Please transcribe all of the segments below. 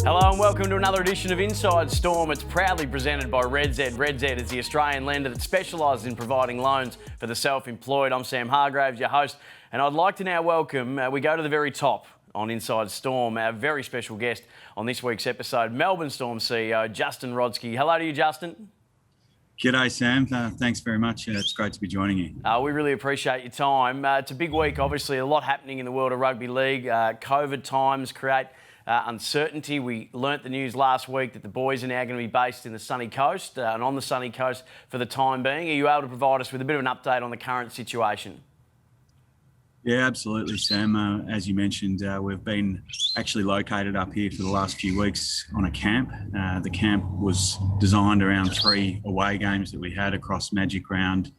Hello and welcome to another edition of Inside Storm. It's proudly presented by RedZed. RedZed is the Australian lender that specialises in providing loans for the self-employed. I'm Sam Hargraves, your host, and I'd like to now welcome, we go to the very top on Inside Storm, our very special guest on this week's episode, Melbourne Storm CEO, Justin Rodski. Hello to you, Justin. G'day, Sam. Thanks very much. It's great to be joining you. We really appreciate your time. It's a big week, obviously, a lot happening in the world of rugby league. COVID times create uncertainty. We learnt the news last week that the boys are now going to be based in the sunny coast and on the sunny coast for the time being. Are you able to provide us with a bit of an update on the current situation? Yeah, absolutely, Sam. As you mentioned, we've been actually located up here for the last few weeks on a camp. The camp was designed around 3 away games that we had across Magic Round.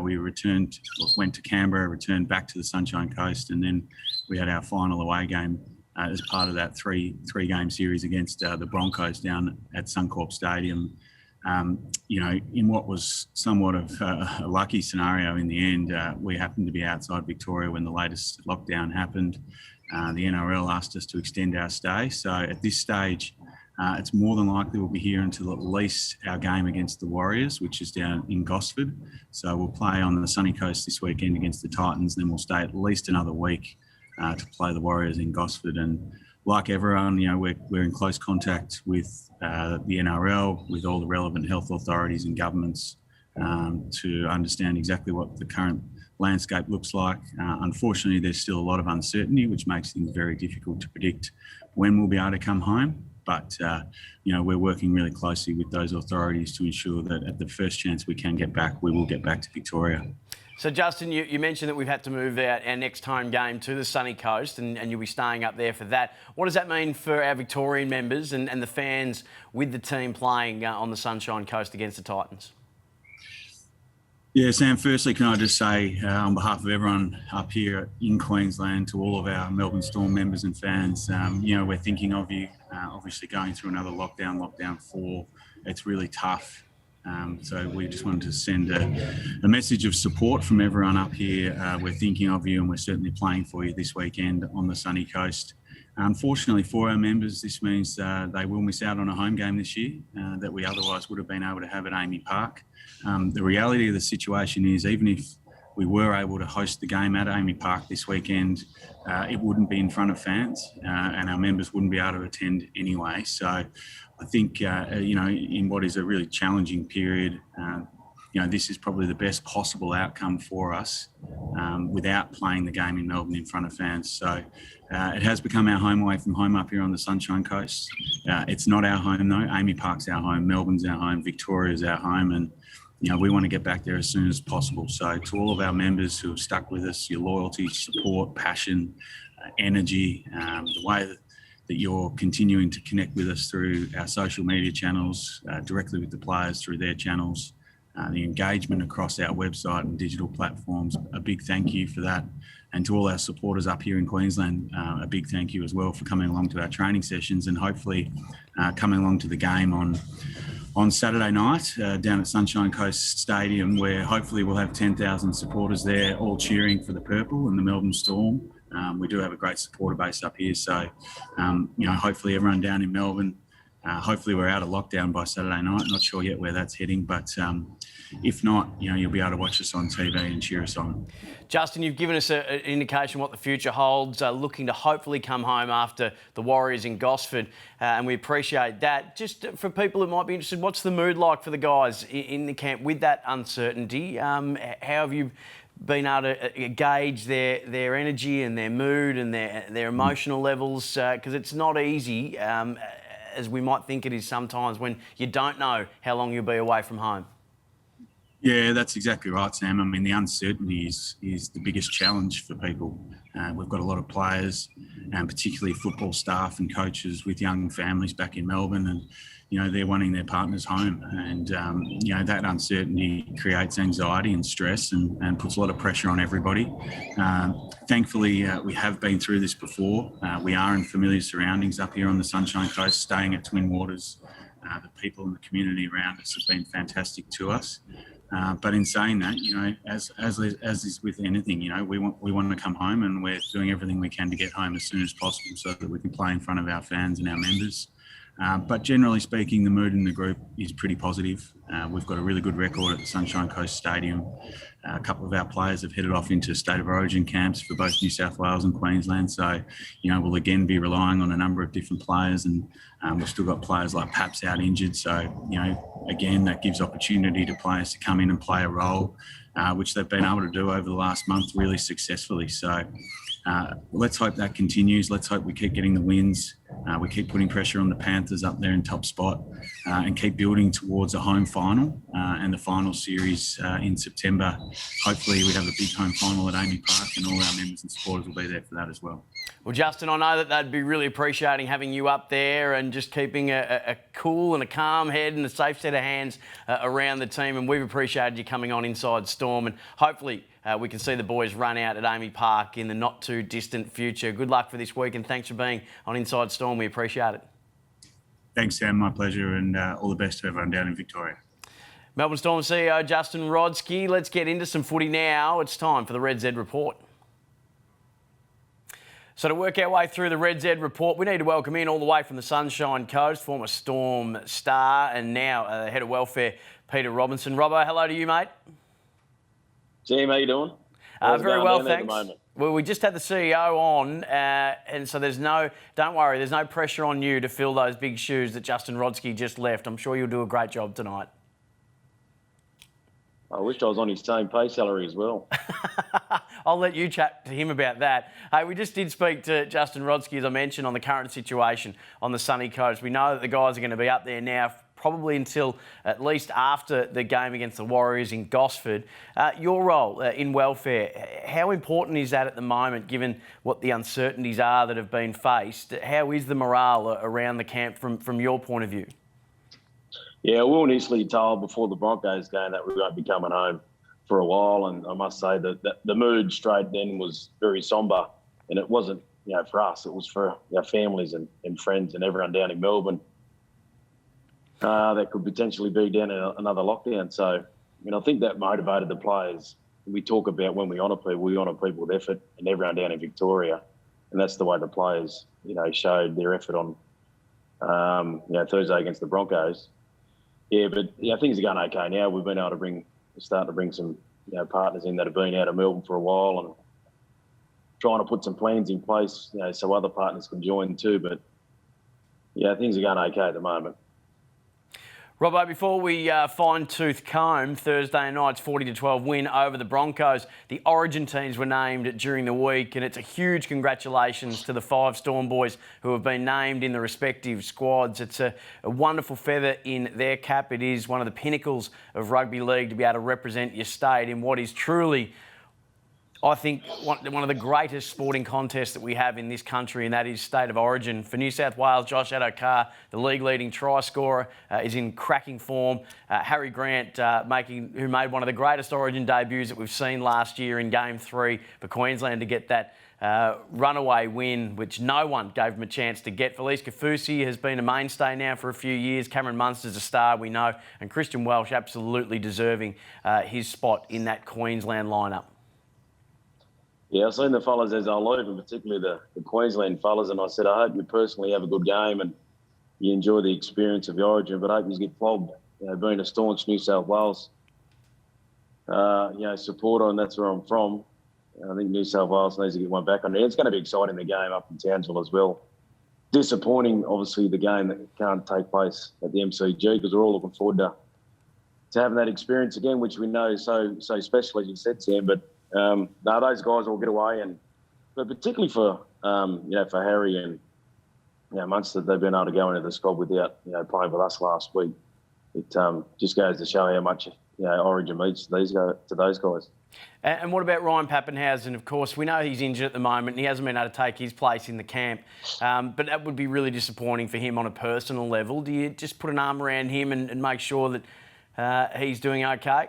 We went to Canberra, returned back to the Sunshine Coast, and then we had our final away game as part of that three-game series against the Broncos down at Suncorp Stadium. In what was somewhat of a lucky scenario in the end, we happened to be outside Victoria when the latest lockdown happened. The NRL asked us to extend our stay. So at this stage, it's more than likely we'll be here until at least our game against the Warriors, which is down in Gosford. So we'll play on the sunny coast this weekend against the Titans, and then we'll stay at least another week to play the Warriors in Gosford. And like everyone, we're in close contact with the NRL, with all the relevant health authorities and governments to understand exactly what the current landscape looks like. Unfortunately, there's still a lot of uncertainty, which makes things very difficult to predict when we'll be able to come home. But, we're working really closely with those authorities to ensure that at the first chance we can get back, we will get back to Victoria. So, Justin, you mentioned that we've had to move our next home game to the sunny coast and you'll be staying up there for that. What does that mean for our Victorian members and the fans with the team playing on the Sunshine Coast against the Titans? Yeah, Sam, firstly, can I just say on behalf of everyone up here in Queensland to all of our Melbourne Storm members and fans, we're thinking of you. Obviously going through another lockdown 4, it's really tough. So we just wanted to send a message of support from everyone up here. We're thinking of you and we're certainly playing for you this weekend on the sunny coast. Unfortunately for our members, this means they will miss out on a home game this year that we otherwise would have been able to have at Amy Park. The reality of the situation is, even if we were able to host the game at Amy Park this weekend, it wouldn't be in front of fans and our members wouldn't be able to attend anyway. So I think, in what is a really challenging period, this is probably the best possible outcome for us without playing the game in Melbourne in front of fans. So it has become our home away from home up here on the Sunshine Coast. It's not our home though. Amy Park's our home, Melbourne's our home, Victoria's our home, and we want to get back there as soon as possible. So to all of our members who have stuck with us, your loyalty, support, passion, energy, the way that you're continuing to connect with us through our social media channels, directly with the players through their channels, the engagement across our website and digital platforms, a big thank you for that. And to all our supporters up here in Queensland, a big thank you as well for coming along to our training sessions and hopefully coming along to the game on Saturday night down at Sunshine Coast Stadium, where hopefully we'll have 10,000 supporters there all cheering for the Purple and the Melbourne Storm. We do have a great supporter base up here. So, hopefully everyone down in Melbourne, hopefully we're out of lockdown by Saturday night. Not sure yet where that's heading, but if not, you'll be able to watch us on TV and cheer us on. Justin, you've given us an indication what the future holds, looking to hopefully come home after the Warriors in Gosford, and we appreciate that. Just for people who might be interested, what's the mood like for the guys in the camp with that uncertainty? How have you been able to gauge their energy and their mood and their emotional levels? Because it's not easy, as we might think it is sometimes when you don't know how long you'll be away from home. Yeah, that's exactly right, Sam. I mean, the uncertainty is the biggest challenge for people. We've got a lot of players, and particularly football staff and coaches with young families back in Melbourne, and they're wanting their partners home, and that uncertainty creates anxiety and stress and puts a lot of pressure on everybody. Thankfully, we have been through this before. We are in familiar surroundings up here on the Sunshine Coast, staying at Twin Waters. The people in the community around us have been fantastic to us. But in saying that, as is with anything, we want to come home, and we're doing everything we can to get home as soon as possible so that we can play in front of our fans and our members. But generally speaking, the mood in the group is pretty positive. We've got a really good record at the Sunshine Coast Stadium. A couple of our players have headed off into State of Origin camps for both New South Wales and Queensland. So, we'll again be relying on a number of different players, and we've still got players like Paps out injured. So, again, that gives opportunity to players to come in and play a role, which they've been able to do over the last month really successfully. So let's hope that continues. Let's hope we keep getting the wins. We keep putting pressure on the Panthers up there in top spot, and keep building towards a home final and the final series in September. Hopefully we have a big home final at Amy Park, and all our members and supporters will be there for that as well. Well, Justin, I know that they'd be really appreciating having you up there and just keeping a cool and a calm head and a safe set of hands around the team. And we've appreciated you coming on Inside Storm, and hopefully we can see the boys run out at Amy Park in the not too distant future. Good luck for this week, and thanks for being on Inside Storm. We appreciate it. Thanks, Sam. My pleasure, and all the best to everyone down in Victoria. Melbourne Storm CEO Justin Rodski. Let's get into some footy now. It's time for the RedZed Report. So to work our way through the RedZed Report, we need to welcome in all the way from the Sunshine Coast, former Storm star and now Head of Welfare, Peter Robinson. Robbo, hello to you, mate. Jim, how you doing? Very well, thanks. Well, we just had the CEO on, and so don't worry, there's no pressure on you to fill those big shoes that Justin Rodski just left. I'm sure you'll do a great job tonight. I wish I was on his same pay salary as well. I'll let you chat to him about that. Hey, we just did speak to Justin Rodski, as I mentioned, on the current situation on the sunny coast. We know that the guys are going to be up there now probably until at least after the game against the Warriors in Gosford. Your role in welfare, how important is that at the moment, given what the uncertainties are that have been faced? How is the morale around the camp from your point of view? Yeah, we were initially told before the Broncos game that we won't be coming home for a while, and I must say that the mood straight then was very sombre, and it wasn't, for us, it was for our families and friends and everyone down in Melbourne that could potentially be down in another lockdown. So, I think that motivated the players. We talk about when we honour people with effort, and everyone down in Victoria, and that's the way the players, showed their effort on, Thursday against the Broncos. Yeah, but things are going okay now. We've been able to start to bring some partners in that have been out of Melbourne for a while, and trying to put some plans in place, so other partners can join too. But things are going okay at the moment. Robbo, before we fine-tooth comb Thursday night's 40-12 win over the Broncos, the Origin teams were named during the week, and it's a huge congratulations to the 5 Storm boys who have been named in the respective squads. It's a wonderful feather in their cap. It is one of the pinnacles of rugby league to be able to represent your state in what is truly, I think, one of the greatest sporting contests that we have in this country, and that is State of Origin. For New South Wales, Josh Addo-Carr, the league-leading try scorer, is in cracking form. Harry Grant, who made one of the greatest Origin debuts that we've seen last year in Game 3 for Queensland to get that runaway win, which no one gave him a chance to get. Felice Kafusi has been a mainstay now for a few years. Cameron Munster's a star, we know, and Christian Welch absolutely deserving his spot in that Queensland lineup. Yeah, I've seen the fellas as I leave, and particularly the Queensland fellas, and I said, I hope you personally have a good game and you enjoy the experience of the Origin, but I hope you get flogged. Being a staunch New South Wales, supporter, and that's where I'm from. I think New South Wales needs to get one back on there. It's going to be exciting, the game up in Townsville as well. Disappointing, obviously, the game that can't take place at the MCG, because we're all looking forward to having that experience again, which we know is so special, as you said, Sam, but those guys will get away, but particularly for Harry and Munster, they've been able to go into the squad without playing with us last week. It just goes to show how much Origin means to those guys. And what about Ryan Pappenhausen? Of course, we know he's injured at the moment and he hasn't been able to take his place in the camp, but that would be really disappointing for him on a personal level. Do you just put an arm around him and make sure that he's doing okay?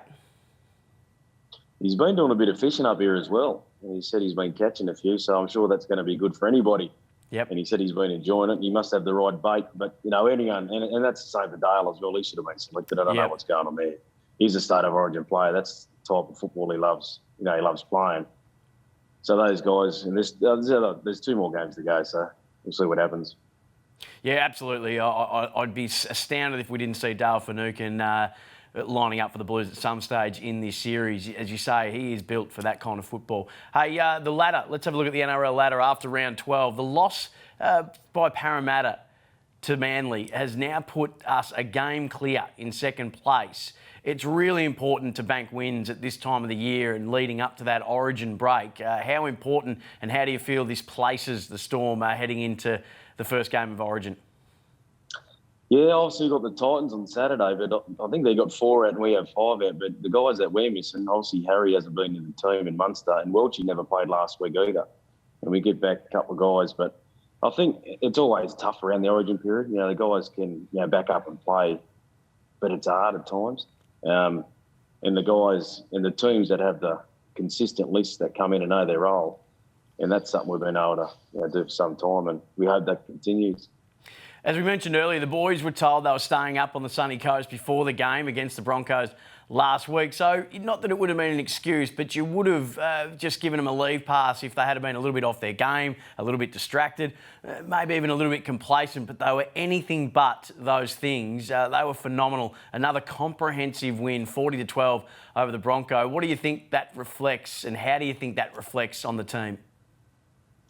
He's been doing a bit of fishing up here as well. And he said he's been catching a few, so I'm sure that's going to be good for anybody. Yep. And he said he's been enjoying it. He must have the right bait. But, anyone, and that's the same for Dale as well. He should have been selected. I don't know what's going on there. he's a state of origin player. That's the type of football he loves. He loves playing. So those guys, and there's 2 more games to go, so we'll see what happens. Yeah, absolutely. I'd be astounded if we didn't see Dale Finucane lining up for the Blues at some stage in this series. As you say, he is built for that kind of football. Hey, the ladder. Let's have a look at the NRL ladder after round 12. The loss by Parramatta to Manly has now put us a game clear in second place. It's really important to bank wins at this time of the year and leading up to that Origin break. How important and how do you feel this places the Storm heading into the first game of Origin? Yeah, obviously we've got the Titans on Saturday, but I think they got 4 out and we have 5 out. But the guys that we're missing, obviously Harry hasn't been in the team in Munster, and Welchie never played last week either. And we get back a couple of guys, but I think it's always tough around the Origin period. The guys can back up and play, but it's hard at times. And the guys and the teams that have the consistent lists that come in and know their role, and that's something we've been able to do for some time, and we hope that continues. As we mentioned earlier, the boys were told they were staying up on the sunny coast before the game against the Broncos last week. So not that it would have been an excuse, but you would have just given them a leave pass if they had been a little bit off their game, a little bit distracted, maybe even a little bit complacent, but they were anything but those things. They were phenomenal. Another comprehensive win, 40-12 over the Bronco. What do you think that reflects, and how do you think that reflects on the team?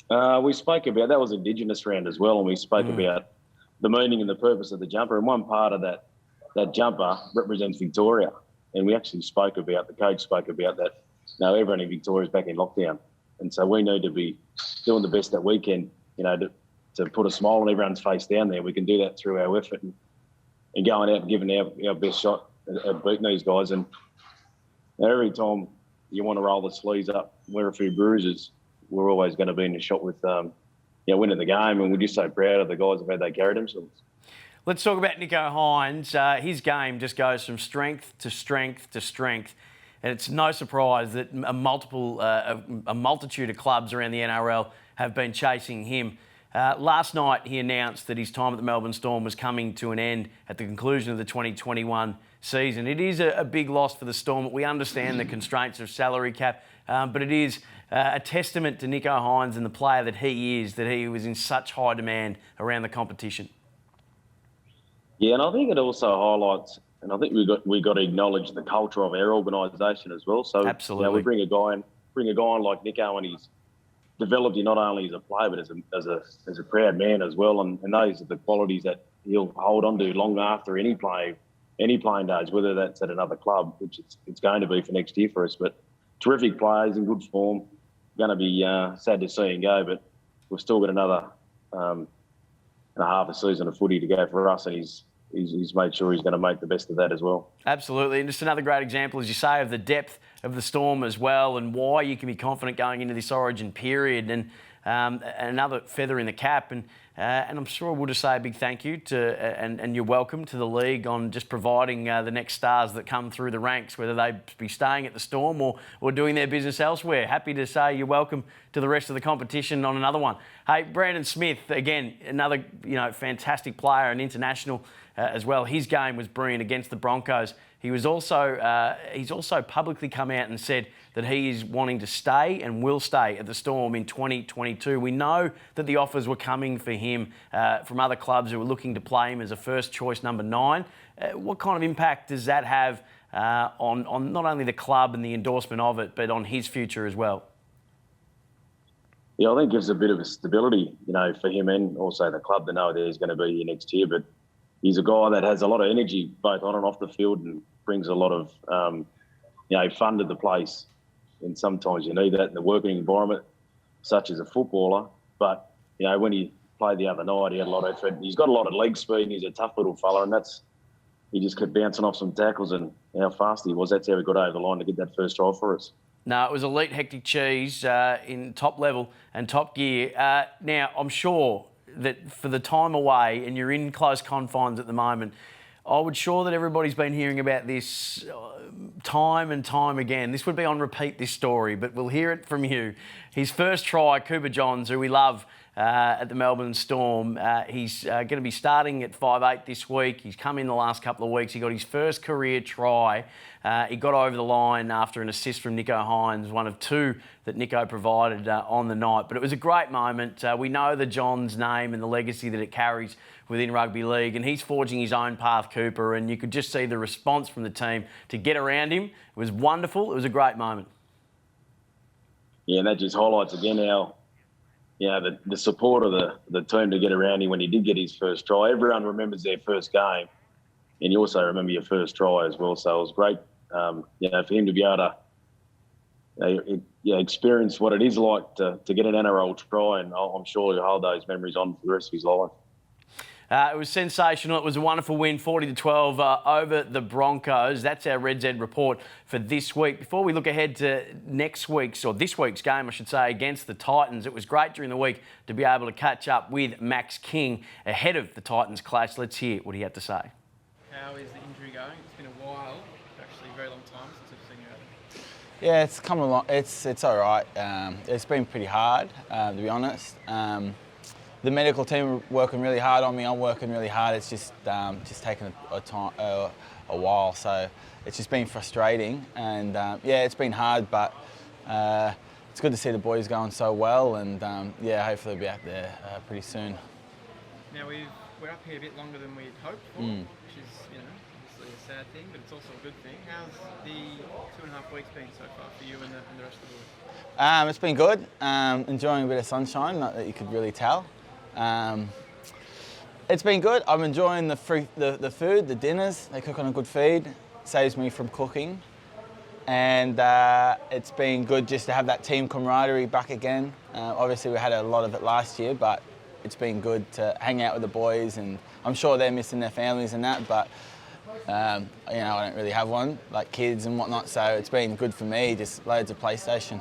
We spoke about, that was Indigenous Round as well, and we spoke about the meaning and the purpose of the jumper. And one part of that jumper represents Victoria. And we actually the coach spoke about that. Now everyone in Victoria is back in lockdown. And so we need to be doing the best that we can, to put a smile on everyone's face down there. We can do that through our effort and going out and giving our best shot at beating these guys. And every time you want to roll the sleeves up, wear a few bruises, we're always going to be in the shot with winning the game, and we're just so proud of the guys of how they carried themselves. Let's talk about Nicho Hynes. His game just goes from strength to strength to strength, and it's no surprise that a multitude of clubs around the NRL have been chasing him. Last night he announced that his time at the Melbourne Storm was coming to an end at the conclusion of the 2021 season. It is a big loss for the Storm. We understand the constraints of salary cap, but it is a testament to Nicho Hynes and the player that he is, that he was in such high demand around the competition. Yeah, and I think it also highlights, and I think we got to acknowledge the culture of our organisation as well. So absolutely, we bring a guy in like Nicho, and he's developed not only as a player but as a proud man as well. And those are the qualities that he'll hold on to long after any playing days, whether that's at another club, which it's going to be for next year for us. But terrific players in good form. Going to be sad to see him go, but we've still got another and a half a season of footy to go for us, and he's made sure he's going to make the best of that as well. Absolutely, and just another great example, as you say, of the depth of the Storm as well, and why you can be confident going into this Origin period, and another feather in the cap. And I'm sure we'll just say a big thank you to and you're welcome to the league on just providing the next stars that come through the ranks, whether they be staying at the Storm or doing their business elsewhere. Happy to say you're welcome to the rest of the competition on another one. Hey, Brandon Smith, again, another fantastic player and international as well. His game was brilliant against the Broncos. He's also publicly come out and said that he is wanting to stay and will stay at the Storm in 2022. We know that the offers were coming for him from other clubs who were looking to play him as a first choice number 9. What kind of impact does that have on not only the club and the endorsement of it, but on his future as well? Yeah, I think it gives a bit of a stability, for him and also the club to know that he's going to be here next year. But he's a guy that has a lot of energy, both on and off the field, and brings a lot of, fun to the place. And sometimes you need that in the working environment, such as a footballer. But, when he played the other night, he had a lot of effort. He's got a lot of leg speed, and he's a tough little fella. And he just kept bouncing off some tackles, and how fast he was. That's how he got over the line to get that first try for us. No, it was elite hectic cheese in top level and top gear. Now, I'm sure that for the time away, and you're in close confines at the moment, I would sure that everybody's been hearing about this time and time again. This would be on repeat, this story, but we'll hear it from you. His first try, Cooper Johns, who we love at the Melbourne Storm, he's going to be starting at 5'8" this week. He's come in the last couple of weeks. He got his first career try. He got over the line after an assist from Nico Hines, one of two that Nico provided on the night. But it was a great moment. We know the Johns name and the legacy that it carries within rugby league, and he's forging his own path, Cooper, and you could just see the response from the team to get around him. It was wonderful. It was a great moment. Yeah, and that just highlights again how, the support of the team to get around him when he did get his first try. Everyone remembers their first game, and you also remember your first try as well. So it was great, for him to be able to experience what it is like to get an NRL try, and I'm sure he'll hold those memories on for the rest of his life. It was sensational. It was a wonderful win, 40-12 over the Broncos. That's our RedZed report for this week. Before we look ahead to this week's game, I should say, against the Titans, it was great during the week to be able to catch up with Max King ahead of the Titans clash. Let's hear what he had to say. How is the injury going? It's been a while, actually a very long time since I've seen you out. Yeah, it's come along. It's all right. It's been pretty hard, to be honest. The medical team are working really hard on me. I'm working really hard. It's just taken a while, so it's just been frustrating. And it's been hard, but it's good to see the boys going so well. And hopefully we'll be out there pretty soon. Now we're up here a bit longer than we'd hoped for, which is obviously a sad thing, but it's also a good thing. How's the 2.5 weeks been so far for you and the rest of the boys? It's been good. Enjoying a bit of sunshine, not that you could really tell. It's been good. I'm enjoying the food, the dinners. They cook on a good feed. Saves me from cooking. And it's been good just to have that team camaraderie back again. Obviously we had a lot of it last year, but it's been good to hang out with the boys, and I'm sure they're missing their families and that, but I don't really have one, like kids and whatnot, so it's been good for me, just loads of PlayStation.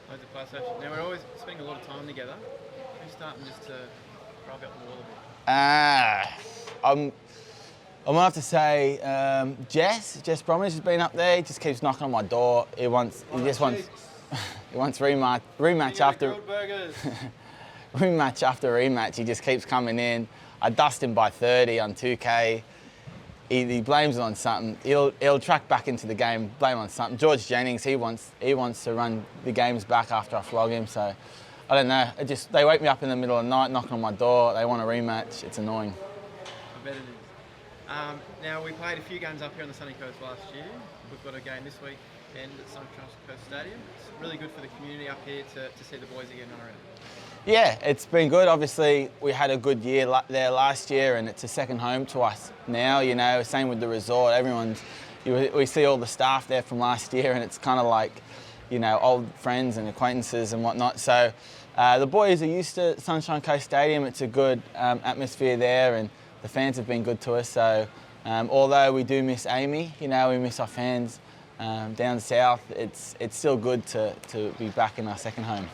Loads of PlayStation. Now we're always spending a lot of time together. Who's starting just to rub out the wall a bit? I'm gonna have to say Jess Bromwich has been up there. He just keeps knocking on my door. He wants rematch after rematch after rematch. He just keeps coming in. I dust him by 30 on 2K. He blames it on something. He'll track back into the game, blame it on something. George Jennings, he wants to run the games back after I flog him. So I don't know. They wake me up in the middle of the night, knocking on my door. They want a rematch. It's annoying. I bet it is. Now we played a few games up here on the Sunny Coast last year. We've got a game this week and at Sunny Coast Stadium. It's really good for the community up here to see the boys again around. Yeah, it's been good. Obviously, we had a good year there last year, and it's a second home to us now. Same with the resort. We see all the staff there from last year, and it's kind of like, old friends and acquaintances and whatnot. So the boys are used to Sunshine Coast Stadium. It's a good atmosphere there, and the fans have been good to us. So although we do miss Amy, we miss our fans down south, it's still good to be back in our second home.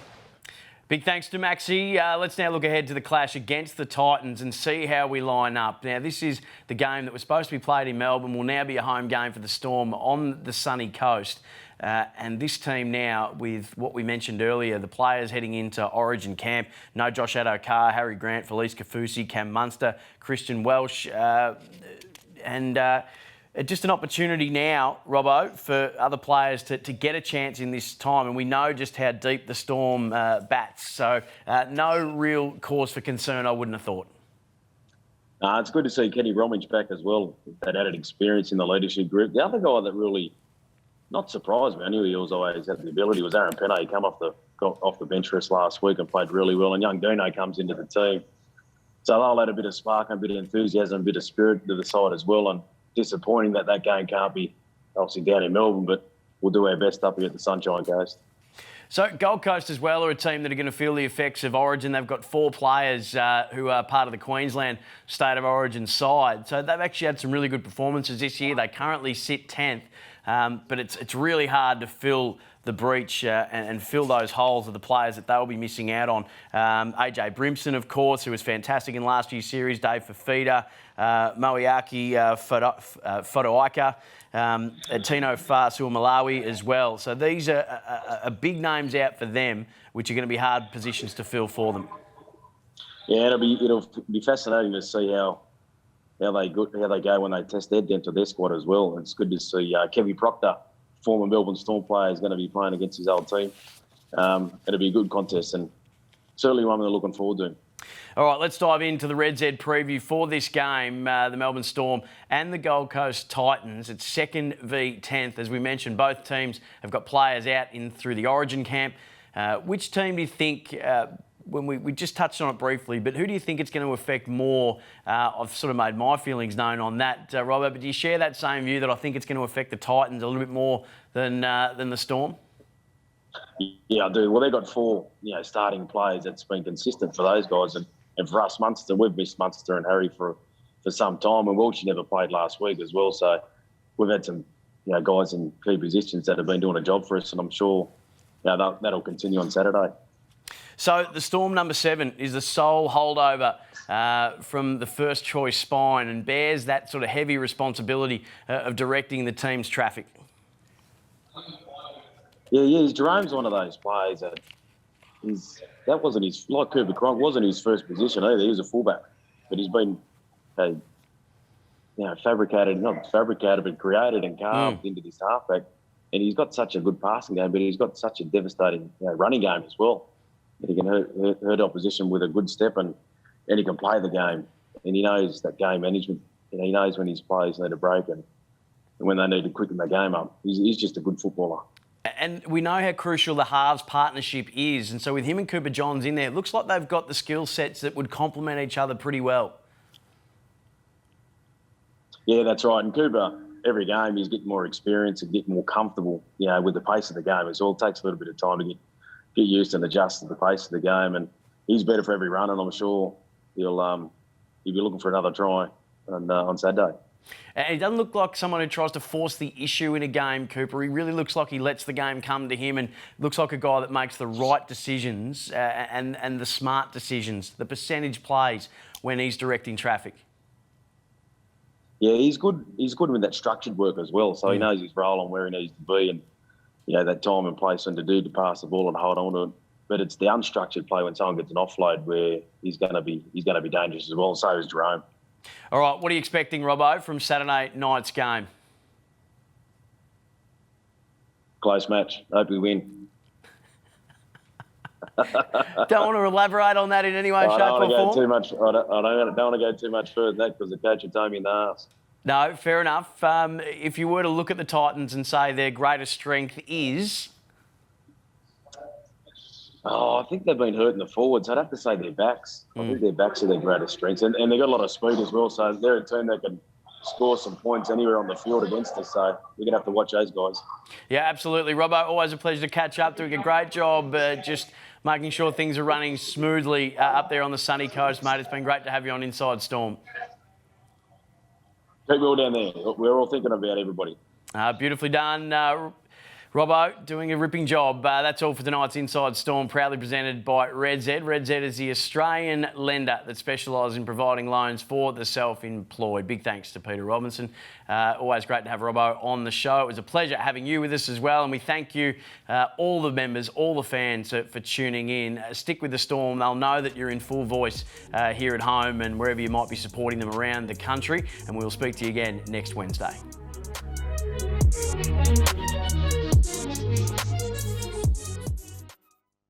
Big thanks to Maxi. Let's now look ahead to the clash against the Titans and see how we line up. Now, this is the game that was supposed to be played in Melbourne, will now be a home game for the Storm on the sunny coast. And this team now, with what we mentioned earlier, the players heading into Origin camp, no Josh Addo-Carr, Harry Grant, Felice Kafusi, Cam Munster, Christian Welsh, just an opportunity now, Robbo, for other players to get a chance in this time. And we know just how deep the Storm bats. So no real cause for concern, I wouldn't have thought. It's good to see Kenny Bromwich back as well, that added experience in the leadership group. The other guy that really not surprised me, I knew he was always had the ability, was Aaron Penne. He came off the bench for us last week and played really well. And young Dino comes into the team. So they'll add a bit of spark, a bit of enthusiasm, a bit of spirit to the side as well. And disappointing that game can't be obviously down in Melbourne, but we'll do our best up here at the Sunshine Coast. So Gold Coast as well are a team that are going to feel the effects of Origin. They've got 4 players who are part of the Queensland State of Origin side. So they've actually had some really good performances this year. They currently sit 10th. but it's really hard to fill the breach and fill those holes of the players that they'll be missing out on. AJ Brimson, of course, who was fantastic in last year's series, Dave Fafita, Moeaki Fotoaika, Tino Fa'asuamalawi as well. So these are big names out for them, which are going to be hard positions to fill for them. Yeah, it'll be fascinating to see how they go when they test their depth of their squad as well. It's good to see Kevin Proctor, former Melbourne Storm player, is going to be playing against his old team. It'll be a good contest and certainly one we're looking forward to. All right, let's dive into the RedZed preview for this game, the Melbourne Storm and the Gold Coast Titans. It's 2nd v 10th. As we mentioned, both teams have got players out through the Origin camp. Which team do you think, when we just touched on it briefly, but who do you think it's going to affect more? I've sort of made my feelings known on that, Robbo, but do you share that same view that I think it's going to affect the Titans a little bit more than the Storm? Yeah, I do. Well, they've got 4, starting players that's been consistent for those guys. And for us, Munster, we've missed Munster and Harry for some time. And Welch never played last week as well. So we've had some guys in key positions that have been doing a job for us. And I'm sure that'll continue on Saturday. So the Storm number 7 is the sole holdover from the first choice spine and bears that sort of heavy responsibility of directing the team's traffic. Yeah, Jerome's one of those players that wasn't his, like Cooper Cronk, wasn't his first position either. He was a fullback, but he's been, fabricated, not fabricated, but created and carved into this halfback. And he's got such a good passing game, but he's got such a devastating running game as well. He can hurt opposition with a good step, and he can play the game. And he knows that game management. He knows when his players need a break and when they need to quicken the game up. He's just a good footballer. And we know how crucial the halves partnership is. And so with him and Cooper Johns in there, it looks like they've got the skill sets that would complement each other pretty well. Yeah, that's right. And Cooper, every game, he's getting more experience and getting more comfortable, with the pace of the game. It all takes a little bit of time to get used and adjust to the pace of the game. And he's better for every run, and I'm sure he'll be looking for another try on Saturday. And he doesn't look like someone who tries to force the issue in a game, Cooper. He really looks like he lets the game come to him and looks like a guy that makes the right decisions and the smart decisions, the percentage plays when he's directing traffic. Yeah, he's good. He's good with that structured work as well. So he knows his role and where he needs to be and, that time and place and to pass the ball and hold on to it. But it's the unstructured play when someone gets an offload where he's going to be dangerous as well. So is Jerome. All right, what are you expecting, Robbo, from Saturday night's game? Close match. Hope we win. Don't want to elaborate on that in any way, shape or form? I don't want to go too much further than that because the coach will tie me in the arse. No, fair enough. If you were to look at the Titans and say their greatest strength is... I think they've been hurting the forwards. I'd have to say their backs. I think their backs are their greatest strengths. And they've got a lot of speed as well. So they're a team that can score some points anywhere on the field against us. So we're going to have to watch those guys. Yeah, absolutely. Robbo, always a pleasure to catch up. Doing a great job just making sure things are running smoothly up there on the sunny coast, mate. It's been great to have you on Inside Storm. Keep it all down there. We're all thinking about everybody. Beautifully done. Robbo, doing a ripping job. That's all for tonight's Inside Storm, proudly presented by RedZed. RedZed is the Australian lender that specialises in providing loans for the self-employed. Big thanks to Peter Robinson. Always great to have Robbo on the show. It was a pleasure having you with us as well, and we thank you, all the members, all the fans for tuning in. Stick with the Storm. They'll know that you're in full voice here at home and wherever you might be supporting them around the country, and we'll speak to you again next Wednesday.